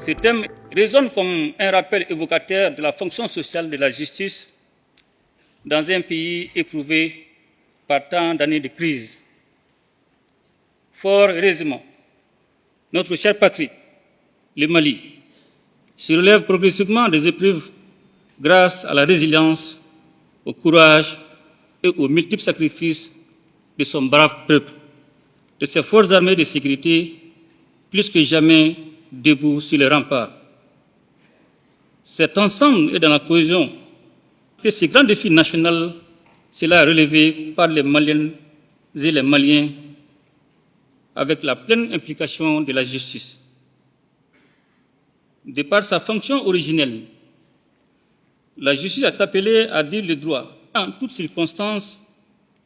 Ce thème résonne comme un rappel évocateur de la fonction sociale de la justice dans un pays éprouvé par tant d'années de crise. Fort heureusement, notre chère patrie, le Mali, se relève progressivement des épreuves grâce à la résilience, au courage et aux multiples sacrifices de son brave peuple, de ses forces armées de sécurité, plus que jamais debout sur les remparts. C'est ensemble et dans la cohésion que ce grand défi national sera relevé par les Maliennes et les Maliens avec la pleine implication de la justice. De par sa fonction originelle, la justice est appelée à dire le droit en toutes circonstances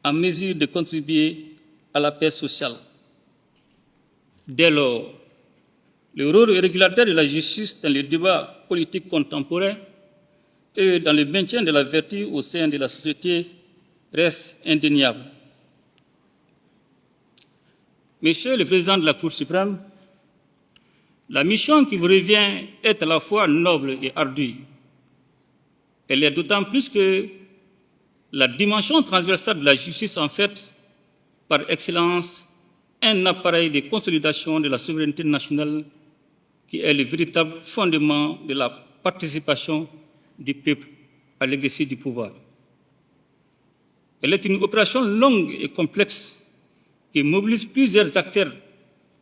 en mesure de contribuer à la paix sociale. Dès lors, le rôle régulateur de la justice dans le débat politique contemporain et dans le maintien de la vertu au sein de la société reste indéniable. Monsieur le Président de la Cour suprême, la mission qui vous revient est à la fois noble et ardue. Elle est d'autant plus que la dimension transversale de la justice en fait, par excellence, un appareil de consolidation de la souveraineté nationale qui est le véritable fondement de la participation du peuple à l'exercice du pouvoir. Elle est une opération longue et complexe qui mobilise plusieurs acteurs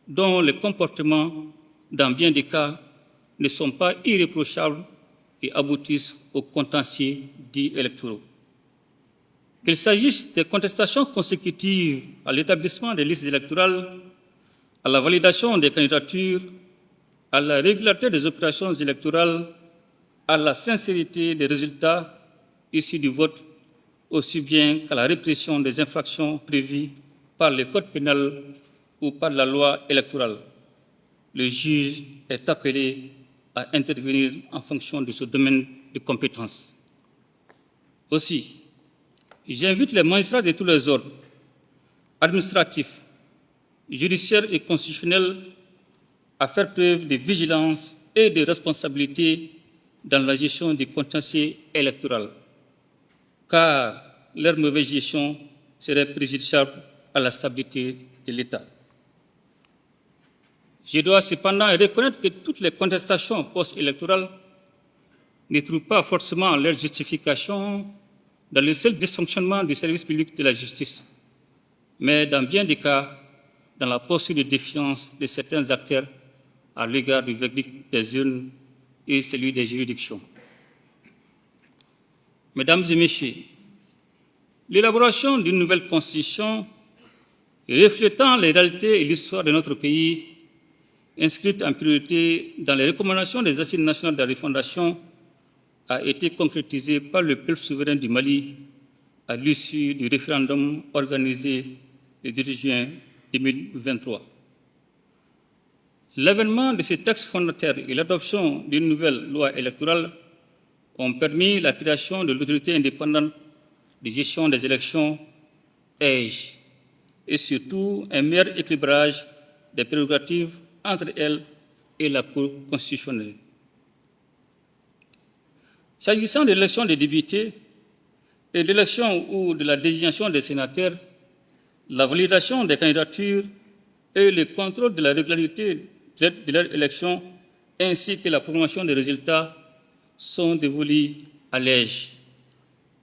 dont les comportements, dans bien des cas, ne sont pas irréprochables et aboutissent aux contentieux dits électoraux. Qu'il s'agisse des contestations consécutives à l'établissement des listes électorales, à la validation des candidatures, à la régularité des opérations électorales, à la sincérité des résultats issus du vote, aussi bien qu'à la répression des infractions prévues par le code pénal ou par la loi électorale. Le juge est appelé à intervenir en fonction de ce domaine de compétence. Aussi, j'invite les magistrats de tous les ordres, administratifs, judiciaires et constitutionnels, à faire preuve de vigilance et de responsabilité dans la gestion du contentieux électoral, car leur mauvaise gestion serait préjudiciable à la stabilité de l'État. Je dois cependant reconnaître que toutes les contestations post-électorales ne trouvent pas forcément leur justification dans le seul dysfonctionnement du service public de la justice, mais dans bien des cas, dans la posture de défiance de certains acteurs à l'égard du verdict des urnes et celui des juridictions. Mesdames et Messieurs, l'élaboration d'une nouvelle constitution reflétant les réalités et l'histoire de notre pays, inscrite en priorité dans les recommandations des Assises nationales de la refondation, a été concrétisée par le peuple souverain du Mali à l'issue du référendum organisé le 10 juin 2023. L'avènement de ces textes fondateurs et l'adoption d'une nouvelle loi électorale ont permis la création de l'autorité indépendante de gestion des élections, EIGE, et surtout un meilleur équilibrage des prérogatives entre elles et la Cour constitutionnelle. S'agissant de l'élection des députés et de l'élection ou de la désignation des sénateurs, la validation des candidatures et le contrôle de la régularité de leur élection ainsi que la promotion des résultats sont dévolus à l'EIGE,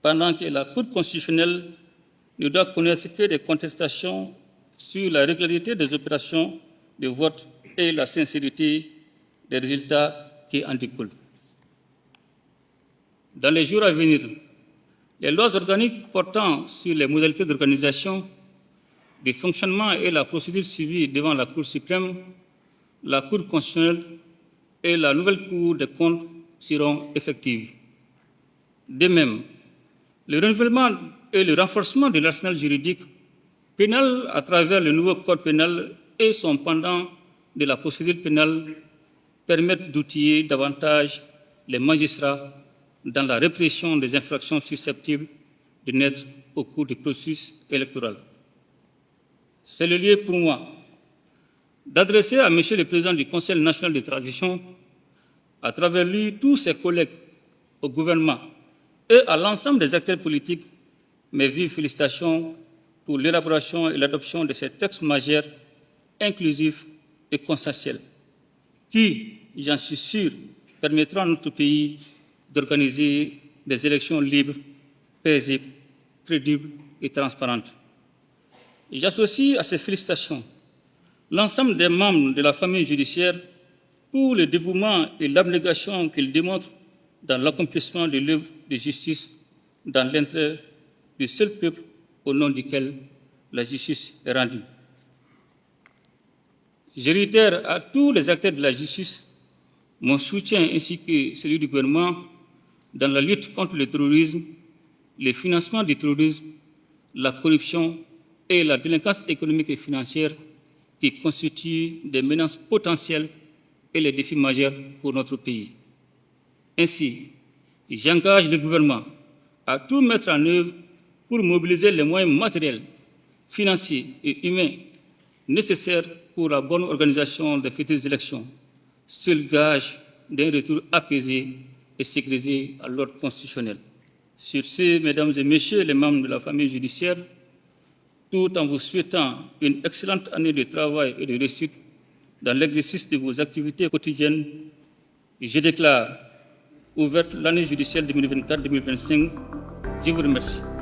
pendant que la Cour constitutionnelle ne doit connaître que des contestations sur la régularité des opérations de vote et la sincérité des résultats qui en découlent. Dans les jours à venir, les lois organiques portant sur les modalités d'organisation, de fonctionnement et la procédure suivie devant la Cour suprême, la Cour constitutionnelle et la nouvelle Cour des comptes seront effectives. De même, le renouvellement et le renforcement de l'arsenal juridique pénal à travers le nouveau code pénal et son pendant de la procédure pénale permettent d'outiller davantage les magistrats dans la répression des infractions susceptibles de naître au cours du processus électoral. C'est le lieu pour moi d'adresser à M. le Président du Conseil national de transition, à travers lui tous ses collègues au gouvernement et à l'ensemble des acteurs politiques, mes vives félicitations pour l'élaboration et l'adoption de ces textes majeurs, inclusifs et consensuels, qui, j'en suis sûr, permettront à notre pays d'organiser des élections libres, paisibles, crédibles et transparentes. J'associe à ces félicitations l'ensemble des membres de la famille judiciaire pour le dévouement et l'abnégation qu'ils démontrent dans l'accomplissement de l'œuvre de justice dans l'intérêt du seul peuple au nom duquel la justice est rendue. Je réitère à tous les acteurs de la justice mon soutien ainsi que celui du gouvernement dans la lutte contre le terrorisme, le financement du terrorisme, la corruption et la délinquance économique et financière qui constituent des menaces potentielles et les défis majeurs pour notre pays. Ainsi, j'engage le gouvernement à tout mettre en œuvre pour mobiliser les moyens matériels, financiers et humains nécessaires pour la bonne organisation des futures élections, seul gage d'un retour apaisé et sécurisé à l'ordre constitutionnel. Sur ce, mesdames et messieurs les membres de la famille judiciaire, tout en vous souhaitant une excellente année de travail et de réussite dans l'exercice de vos activités quotidiennes, je déclare ouverte l'année judiciaire 2024-2025. Je vous remercie.